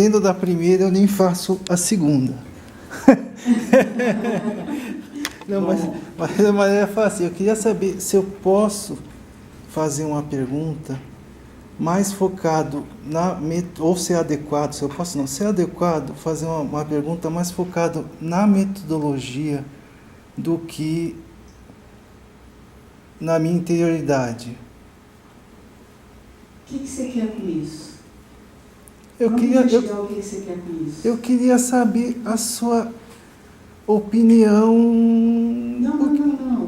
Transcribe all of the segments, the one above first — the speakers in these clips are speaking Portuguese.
Dentro da primeira, eu nem faço a segunda. Não, mas é fácil. Eu queria saber se eu posso fazer uma pergunta mais focado ou ser adequado, se eu posso não, ser adequado, fazer uma pergunta mais focado na metodologia do que na minha interioridade. O que você quer com isso? Eu queria saber a sua opinião. Não.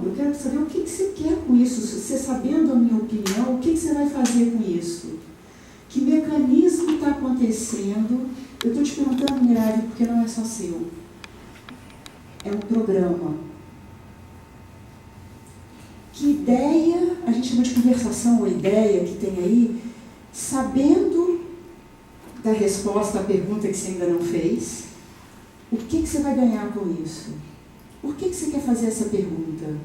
Eu quero saber o que você quer com isso. Você sabendo a minha opinião, o que você vai fazer com isso? Que mecanismo está acontecendo? Eu estou te perguntando, Mirari, porque não é só seu. É um programa. Que ideia, a gente chama de conversação ou ideia que tem aí, sabendo da resposta à pergunta que você ainda não fez, o que você vai ganhar com isso? Por que você quer fazer essa pergunta?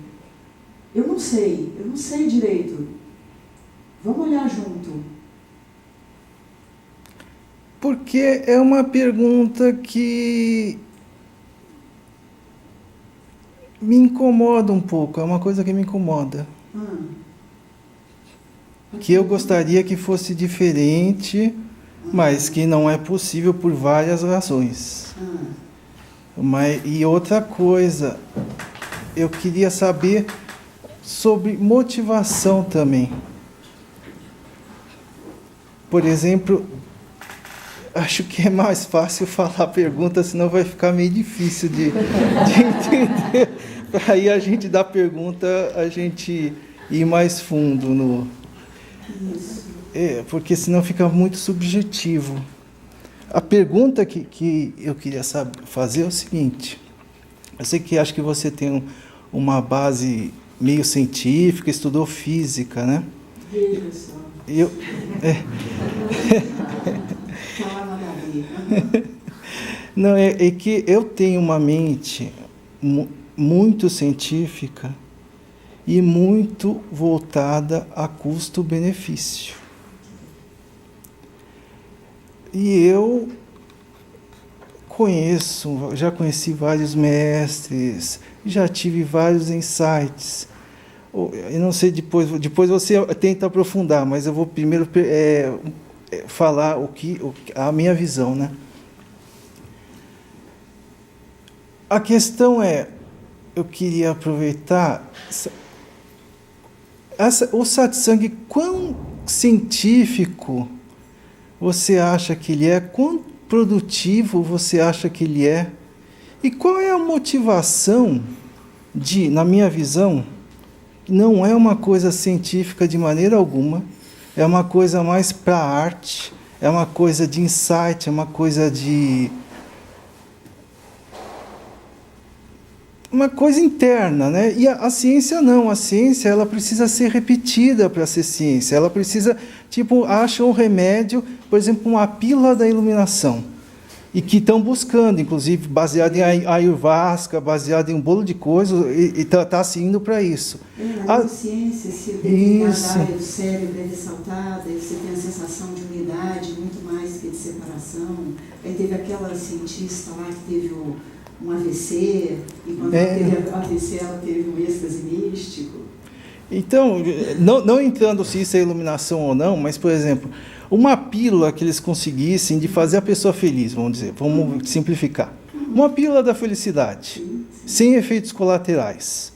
Eu não sei direito. Vamos olhar junto. Porque é uma pergunta que me incomoda um pouco, é uma coisa que me incomoda. Que eu gostaria que fosse diferente, mas que não é possível por várias razões. E outra coisa, eu queria saber sobre motivação também. Por exemplo, acho que é mais fácil falar a pergunta, senão vai ficar meio difícil de entender. Aí a gente dá pergunta, a gente ir mais fundo no... Isso. Porque senão fica muito subjetivo. A pergunta que eu queria fazer é o seguinte. Eu sei que acho que você tem uma base meio científica, estudou física, né? Veja só. Não, é que eu tenho uma mente muito científica e muito voltada a custo-benefício. E eu já conheci vários mestres, já tive vários insights. Eu não sei, depois você tenta aprofundar, mas eu vou primeiro falar a minha visão, né? A questão eu queria aproveitar o satsang, quão científico você acha que ele é, quão produtivo você acha que ele é, e qual é a motivação na minha visão, não é uma coisa científica de maneira alguma, é uma coisa mais para arte, é uma coisa de insight, é uma coisa uma coisa interna, né? E a ciência não, a ciência ela precisa ser repetida para ser ciência, ela precisa, acha um remédio, por exemplo, uma pílula da iluminação, e que estão buscando, inclusive, baseado em Ayurveda, baseado em um bolo de coisas, e está se indo para isso. A ciência, se o área do cérebro é ressaltada, você tem a sensação de unidade muito mais que de separação. Aí teve aquela cientista lá que teve um AVC, e quando ela teve AVC, ela teve um êxtase místico. Então, não entrando se isso é iluminação ou não, mas, por exemplo, uma pílula que eles conseguissem de fazer a pessoa feliz, vamos simplificar. Uma pílula da felicidade, sem efeitos colaterais.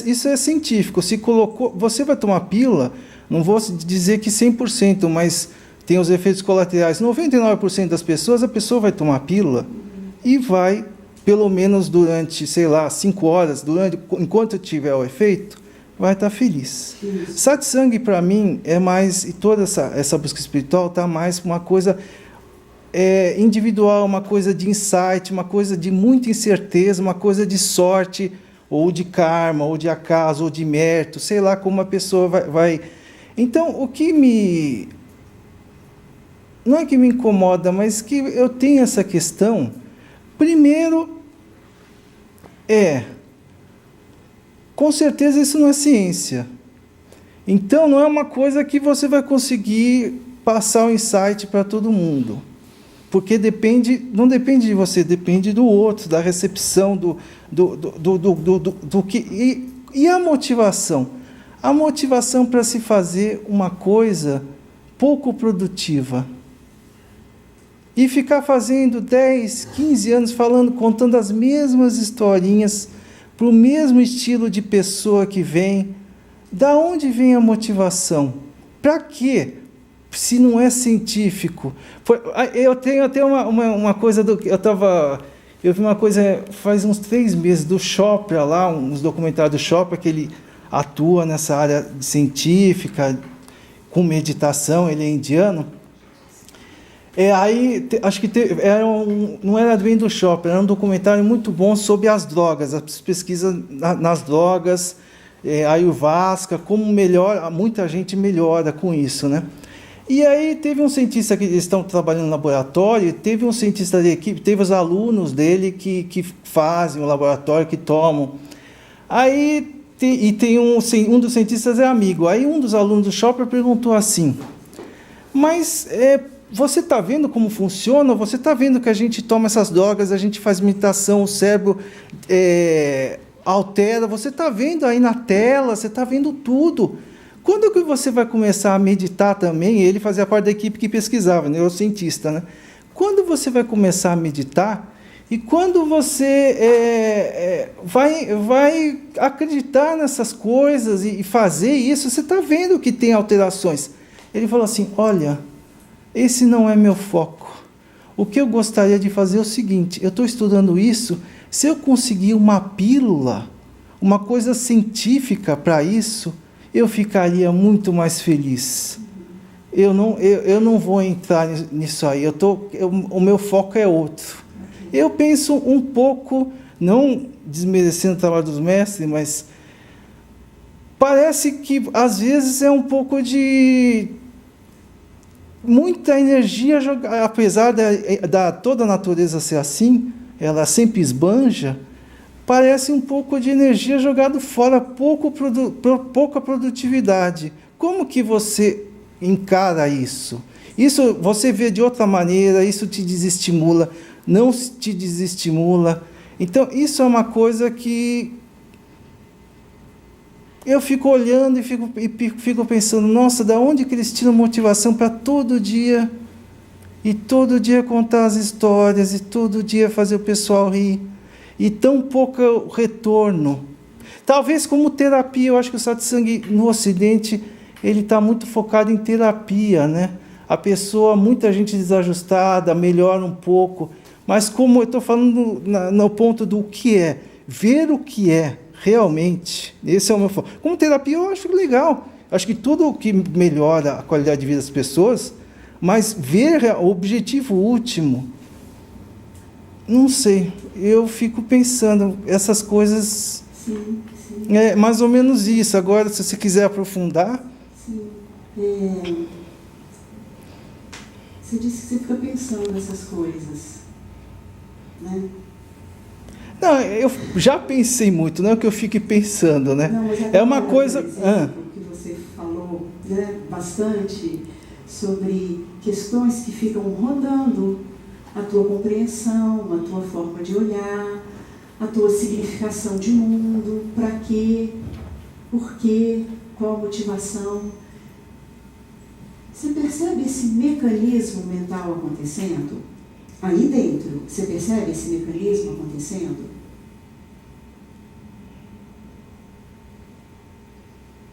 Isso é científico. Você vai tomar pílula, não vou dizer que 100%, mas tem os efeitos colaterais. 99% das pessoas, a pessoa vai tomar pílula e vai, pelo menos durante, 5 horas, enquanto tiver o efeito, vai estar feliz. Isso. Satsang, para mim, é mais, e toda essa busca espiritual está mais uma coisa individual, uma coisa de insight, uma coisa de muita incerteza, uma coisa de sorte, ou de karma, ou de acaso, ou de mérito, sei lá como a pessoa vai... Então, o que não é que me incomoda, mas que eu tenho essa questão, primeiro, com certeza isso não é ciência. Então, não é uma coisa que você vai conseguir passar o insight para todo mundo. porque não depende de você, depende do outro, da recepção, do que... E a motivação? A motivação para se fazer uma coisa pouco produtiva. E ficar fazendo 10, 15 anos contando as mesmas historinhas, para o mesmo estilo de pessoa que vem. Da onde vem a motivação? Para quê? Se não é científico. Eu tenho até uma coisa eu vi uma coisa faz uns 3 meses do Chopra lá, uns documentários do Chopra, que ele atua nessa área científica, com meditação, ele é indiano. Acho que não era bem do Chopra, era um documentário muito bom sobre as drogas, as pesquisas nas drogas, Ayurveda, como muita gente melhora com isso, né? E aí teve um cientista que eles estão trabalhando no laboratório, teve um cientista da equipe, teve os alunos dele que fazem o laboratório, que tomam. Tem um dos cientistas é amigo. Aí um dos alunos do Chopra perguntou assim, mas você está vendo como funciona? Você está vendo que a gente toma essas drogas, a gente faz meditação, o cérebro altera, você está vendo aí na tela, você está vendo tudo. Quando que você vai começar a meditar também? Ele fazia parte da equipe que pesquisava, neurocientista, né? Quando você vai começar a meditar e quando você vai acreditar nessas coisas e fazer isso, você está vendo que tem alterações. Ele falou assim, olha, esse não é meu foco. O que eu gostaria de fazer é o seguinte, eu estou estudando isso, se eu conseguir uma pílula, uma coisa científica para isso, eu ficaria muito mais feliz. Eu não vou entrar nisso aí. O meu foco é outro. Eu penso um pouco, não desmerecendo o trabalho dos mestres, mas parece que às vezes é um pouco de muita energia jogada, apesar da toda a natureza ser assim, ela sempre esbanja. Parece um pouco de energia jogada fora, pouca produtividade. Como que você encara isso? Isso você vê de outra maneira, isso te desestimula, não te desestimula. Então, isso é uma coisa que eu fico olhando e fico pensando, nossa, da onde que eles tiram motivação para todo dia contar as histórias, e todo dia fazer o pessoal rir. E tão pouco retorno. Talvez como terapia, eu acho que o satsang no Ocidente, ele está muito focado em terapia, né? A pessoa, muita gente desajustada, melhora um pouco, mas como eu estou falando no ponto do que é, ver o que é realmente, esse é o meu foco. Como terapia eu acho legal, acho que tudo que melhora a qualidade de vida das pessoas, mas ver o objetivo último, não sei, eu fico pensando, essas coisas... Sim. É mais ou menos isso. Agora, se você quiser aprofundar... Sim. Você disse que você fica pensando nessas coisas, né? Não, eu já pensei muito, não é que eu fique pensando, né? Não, mas é uma coisa... Por exemplo, que você falou, né, bastante sobre questões que ficam rondando a tua compreensão, a tua forma de olhar, a tua significação de mundo, para quê, por quê, qual a motivação. Você percebe esse mecanismo mental acontecendo? Aí dentro, você percebe esse mecanismo acontecendo?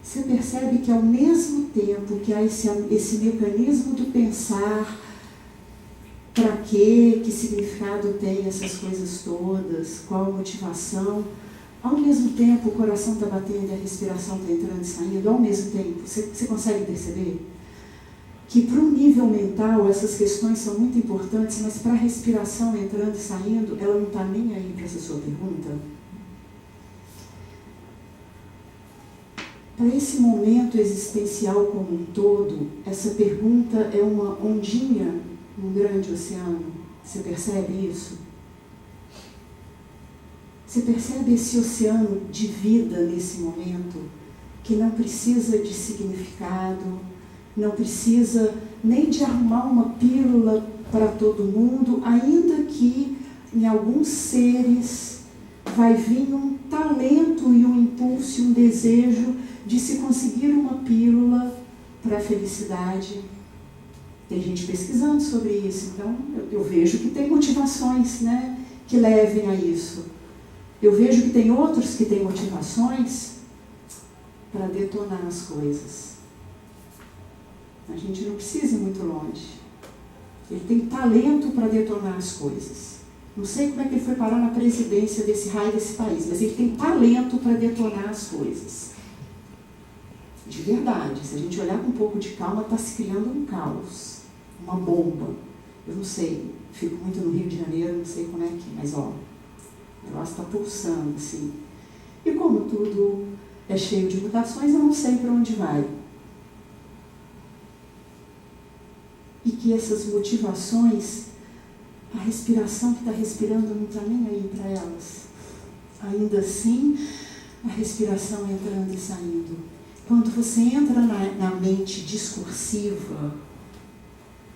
Você percebe que ao mesmo tempo que há esse mecanismo do pensar, para quê, que significado tem essas coisas todas, qual a motivação, ao mesmo tempo o coração está batendo e a respiração está entrando e saindo, ao mesmo tempo, você consegue perceber? Que para o nível mental essas questões são muito importantes, mas para a respiração entrando e saindo, ela não está nem aí para essa sua pergunta? Para esse momento existencial como um todo, essa pergunta é uma ondinha num grande oceano. Você percebe isso? Você percebe esse oceano de vida nesse momento, que não precisa de significado, não precisa nem de arrumar uma pílula para todo mundo, ainda que em alguns seres vai vir um talento e um impulso, um desejo de se conseguir uma pílula para a felicidade. Tem gente pesquisando sobre isso, então eu vejo que tem motivações, né, que levem a isso. Eu vejo que tem outros que têm motivações para detonar as coisas. A gente não precisa ir muito longe. Ele tem talento para detonar as coisas. Não sei como é que ele foi parar na presidência desse raio desse país, mas ele tem talento para detonar as coisas. De verdade, se a gente olhar com um pouco de calma, está se criando um caos, uma bomba. Eu não sei, fico muito no Rio de Janeiro, não sei como é que, mas ó, o negócio está pulsando, assim. E como tudo é cheio de mutações, eu não sei para onde vai. E que essas motivações, a respiração que está respirando não está nem aí para elas. Ainda assim, a respiração entrando e saindo. Quando você entra na mente discursiva,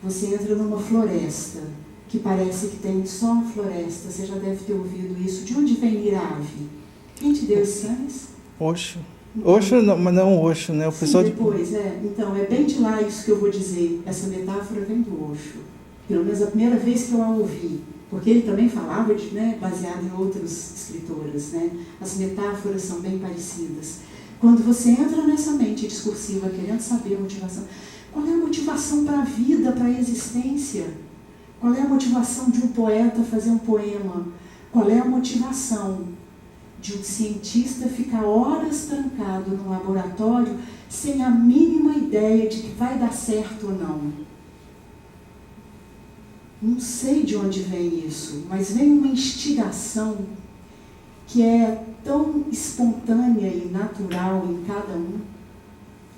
você entra numa floresta, que parece que tem só uma floresta. Você já deve ter ouvido isso. De onde vem Irave? Quem te deu esse sangue? Osho. Osho, não, mas não Osho, né? O pessoal depois, então, é bem de lá isso que eu vou dizer. Essa metáfora vem do Osho. Pelo menos a primeira vez que eu a ouvi. Porque ele também falava, baseado em outros escritores, né? As metáforas são bem parecidas. Quando você entra nessa mente discursiva, querendo saber a motivação, qual é a motivação para a vida, para a existência? Qual é a motivação de um poeta fazer um poema? Qual é a motivação de um cientista ficar horas trancado num laboratório sem a mínima ideia de que vai dar certo ou não? Não sei de onde vem isso, mas vem uma instigação que é tão espontânea e natural em cada um,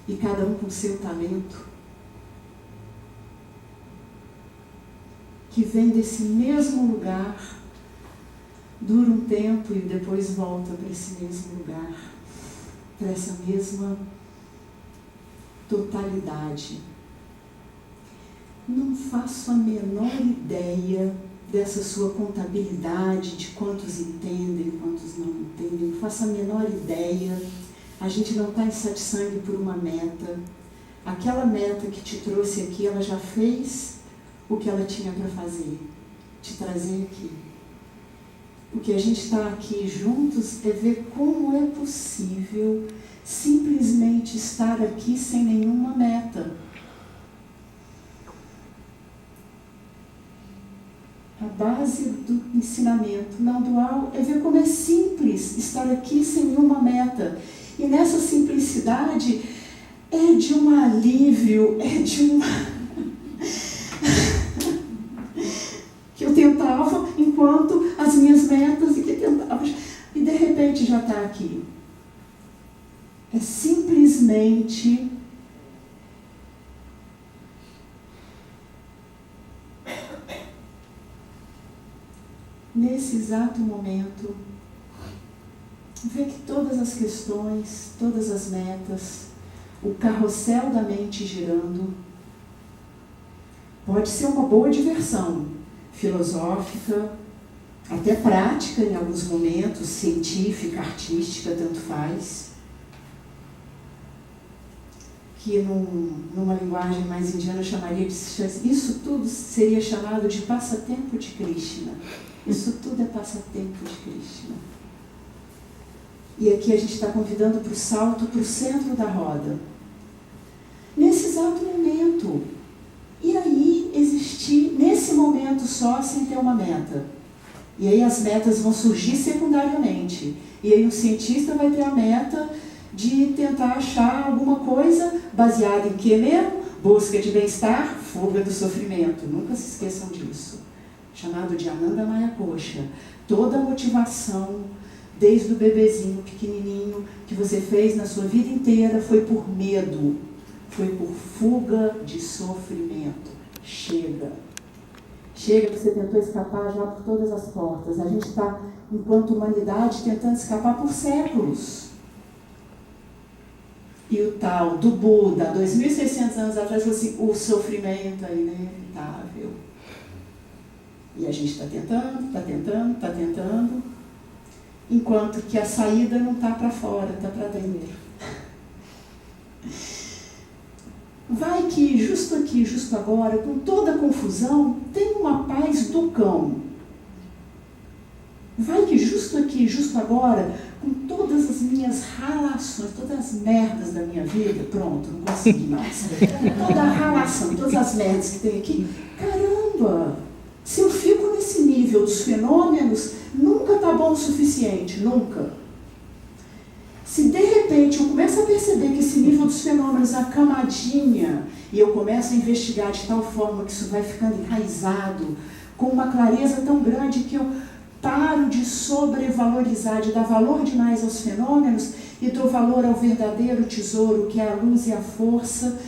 e cada um com seu talento, que vem desse mesmo lugar, dura um tempo e depois volta para esse mesmo lugar, para essa mesma totalidade. Não faço a menor ideia dessa sua contabilidade, de quantos entendem, quantos não entendem, não faço a menor ideia. A gente não está em satissangue por uma meta. Aquela meta que te trouxe aqui, ela já fez o que ela tinha para fazer, te trazer aqui. O que a gente está aqui juntos é ver como é possível simplesmente estar aqui sem nenhuma meta. A base do ensinamento não dual é ver como é simples estar aqui sem nenhuma meta. E nessa simplicidade é de um alívio, é de uma... que eu tentava enquanto as minhas metas e que tentava... E de repente já está aqui. É simplesmente... nesse exato momento, ver que todas as questões, todas as metas, o carrossel da mente girando, pode ser uma boa diversão filosófica, até prática em alguns momentos, científica, artística, tanto faz, que numa linguagem mais indiana chamaria de... Isso tudo seria chamado de passatempo de Krishna. Isso tudo é passatempo de Krishna. E aqui a gente está convidando para o salto para o centro da roda. Nesse exato momento. E aí existir, nesse momento só, sem ter uma meta. E aí as metas vão surgir secundariamente. E aí o cientista vai ter a meta de tentar achar alguma coisa baseada em quê mesmo? Busca de bem-estar, fuga do sofrimento. Nunca se esqueçam disso. Chamado de Ananda Maya Kosha. Toda a motivação, desde o bebezinho pequenininho, que você fez na sua vida inteira, foi por medo, foi por fuga de sofrimento. Chega. Chega, você tentou escapar já por todas as portas. A gente está, enquanto humanidade, tentando escapar por séculos. E o tal do Buda, 2.600 anos atrás, falou assim, o sofrimento é inevitável. E a gente está tentando, enquanto que a saída não está para fora, está para dentro. Vai que justo aqui, justo agora, com toda a confusão, tem uma paz do cão. Vai que justo aqui, justo agora, com todas as minhas ralações, todas as merdas da minha vida, pronto, não consegui mais. Toda a ralação, todas as merdas que tem aqui, caramba, se eu fico nesse nível dos fenômenos, nunca está bom o suficiente, nunca. Se de repente eu começo a perceber que esse nível dos fenômenos é a camadinha, e eu começo a investigar de tal forma que isso vai ficando enraizado, com uma clareza tão grande que eu paro de sobrevalorizar, de dar valor demais aos fenômenos e dou valor ao verdadeiro tesouro, que é a luz e a força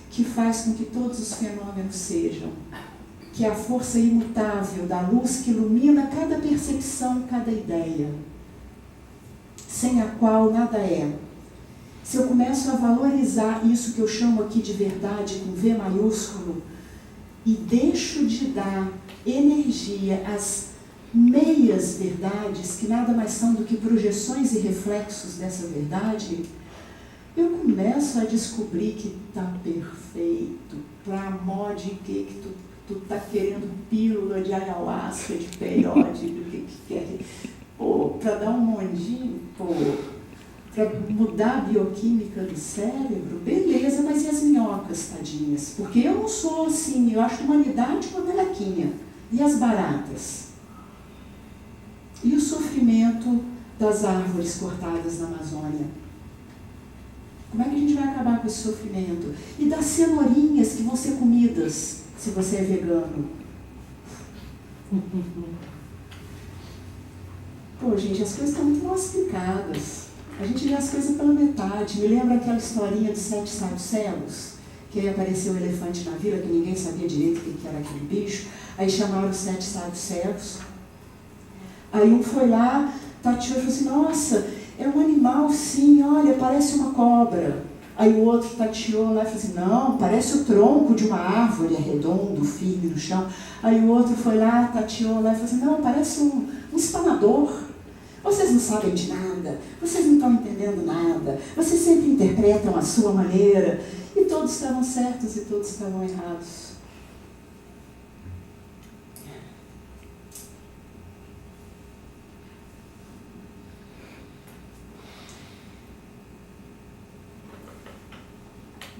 que faz com que todos os fenômenos sejam. Que é a força imutável da luz que ilumina cada percepção, cada ideia, sem a qual nada é. Se eu começo a valorizar isso que eu chamo aqui de verdade, com V maiúsculo, e deixo de dar energia às meias verdades, que nada mais são do que projeções e reflexos dessa verdade, eu começo a descobrir que está perfeito, para mó de que tu está querendo pílula de ayahuasca, de peyote, do que quer. Pô, para dar um mondinho, pô, para mudar a bioquímica do cérebro, beleza, mas e as minhocas, tadinhas? Porque eu não sou assim, eu acho humanidade uma melequinha. E as baratas? E o sofrimento das árvores cortadas na Amazônia? Como é que a gente vai acabar com esse sofrimento? E das cenourinhas que vão ser comidas, se você é vegano? Pô, gente, as coisas estão muito mal explicadas. A gente vê as coisas pela metade. Me lembra aquela historinha dos 7 sábios cegos? Que aí apareceu o elefante na vila, que ninguém sabia direito o que era aquele bicho. Aí chamaram os 7 sábios cegos. Aí um foi lá, tateou e falou assim, nossa, é um animal sim, olha, parece uma cobra. Aí o outro tateou lá e falou assim, não, parece o tronco de uma árvore, é redondo, firme no chão. Aí o outro foi lá, tateou lá e falou assim, não, parece um espanador. Vocês não sabem de nada, vocês não estão entendendo nada, vocês sempre interpretam a sua maneira. E todos estavam certos e todos estavam errados.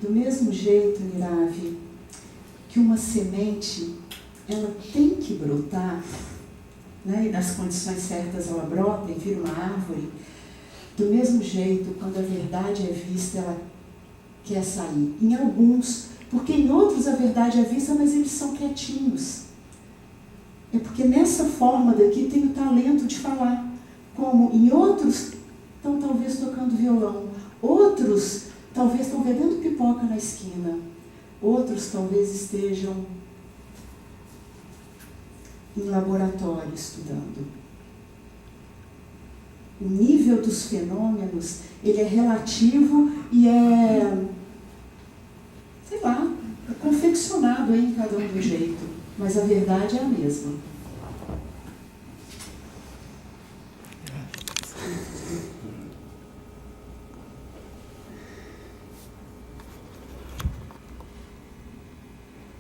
Do mesmo jeito, Niravi, que uma semente, ela tem que brotar, né? E nas condições certas ela brota e vira uma árvore. Do mesmo jeito, quando a verdade é vista, ela quer sair. Em alguns, porque em outros a verdade é vista, mas eles são quietinhos. É porque nessa forma daqui tem o talento de falar. Como em outros, estão talvez tocando violão. Outros talvez estão vendendo pipoca na esquina. Outros talvez estejam em laboratório estudando. O nível dos fenômenos, ele é relativo e é, sei lá, é confeccionado aí em cada um do jeito. Mas a verdade é a mesma.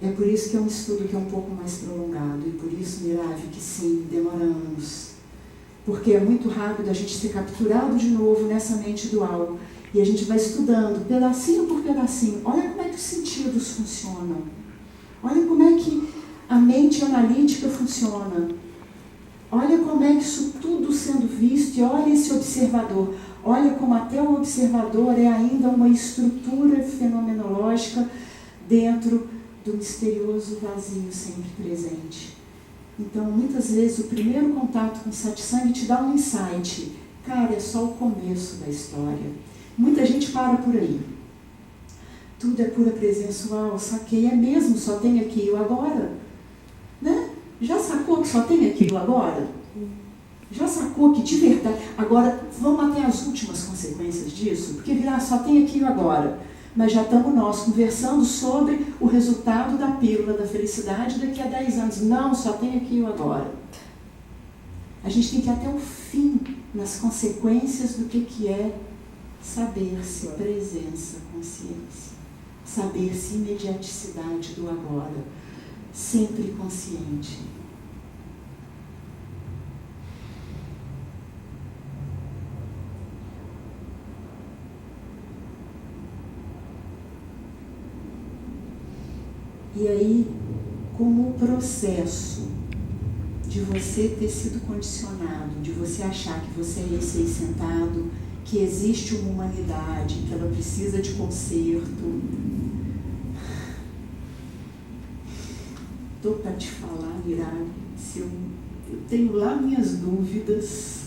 É por isso que é um estudo que é um pouco mais prolongado, e por isso, Niravi, que sim, demora anos. Porque é muito rápido a gente ser capturado de novo nessa mente dual. E a gente vai estudando, pedacinho por pedacinho. Olha como é que os sentidos funcionam. Olha como é que a mente analítica funciona. Olha como é que isso tudo sendo visto, e olha esse observador. Olha como até o observador é ainda uma estrutura fenomenológica dentro do misterioso vazio sempre presente. Então, muitas vezes, o primeiro contato com o satsang te dá um insight. Cara, é só o começo da história. Muita gente para por aí. Tudo é pura presença, uau, saquei, é mesmo, só tem aqui o agora. Né? Já sacou que só tem aqui o agora? Já sacou que de verdade... Agora, vamos até as últimas consequências disso? Porque virar só tem aqui o agora. mas já estamos nós conversando sobre o resultado da pílula da felicidade daqui a 10 anos. Não, só tem aqui o agora. A gente tem que ir até o fim nas consequências do que é saber-se presença, consciência. Saber-se imediaticidade do agora. Sempre consciente. E aí, como o processo de você ter sido condicionado, de você achar que você é esse aí sentado, que existe uma humanidade, que ela precisa de conserto. Estou para te falar, Mirago, se eu tenho lá minhas dúvidas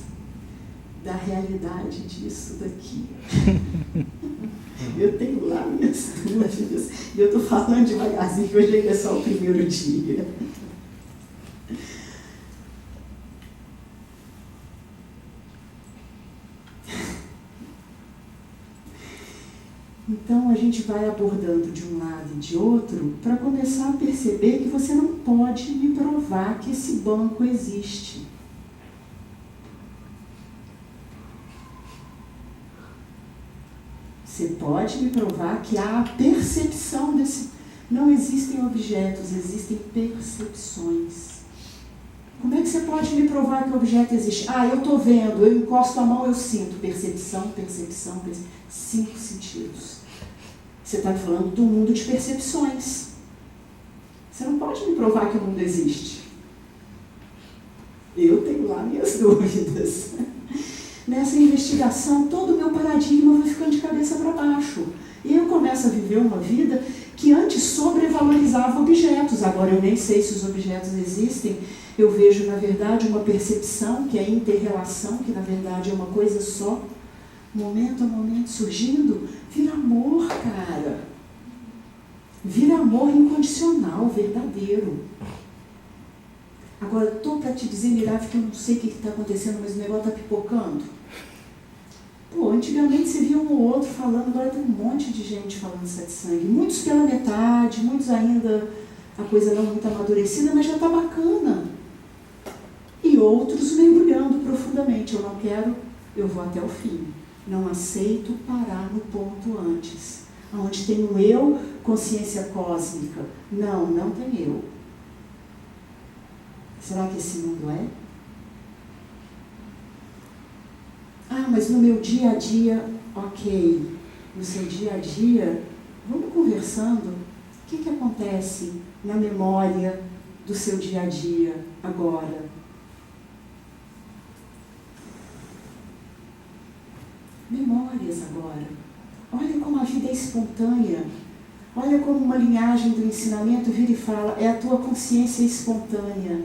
da realidade disso daqui. Eu tenho lá minhas dúvidas, e eu estou falando devagarzinho, que hoje é só o primeiro dia. Então a gente vai abordando de um lado e de outro para começar a perceber que você não pode me provar que esse banco existe. Você pode me provar que há a percepção desse... Não existem objetos, existem percepções. Como é que você pode me provar que o objeto existe? Ah, eu estou vendo, eu encosto a mão, eu sinto. Percepção, percepção, percepção. 5 sentidos. Você está falando do mundo de percepções. Você não pode me provar que o mundo existe. Eu tenho lá minhas dúvidas. Nessa investigação, todo o meu paradigma vai ficando de cabeça para baixo. E eu começo a viver uma vida que antes sobrevalorizava objetos. Agora eu nem sei se os objetos existem. Eu vejo, na verdade, uma percepção, que é inter-relação, que na verdade é uma coisa só. Momento a momento surgindo, vira amor, cara. Vira amor incondicional, verdadeiro. Agora, estou para te dizer, Mirav, que eu não sei o que está acontecendo, mas o negócio está pipocando. Pô, antigamente você via um ou outro falando, agora tem um monte de gente falando satsang. Muitos pela metade, muitos ainda a coisa não muito amadurecida, mas já está bacana. E outros mergulhando profundamente. Eu não quero, eu vou até o fim. Não aceito parar no ponto antes. Onde tem um eu, consciência cósmica. Não, não tem eu. Será que esse mundo é? Ah, mas no meu dia a dia, ok. No seu dia a dia, vamos conversando. O que acontece na memória do seu dia a dia agora? Memórias agora. Olha como a vida é espontânea. Olha como uma linhagem do ensinamento vira e fala, é a tua consciência espontânea.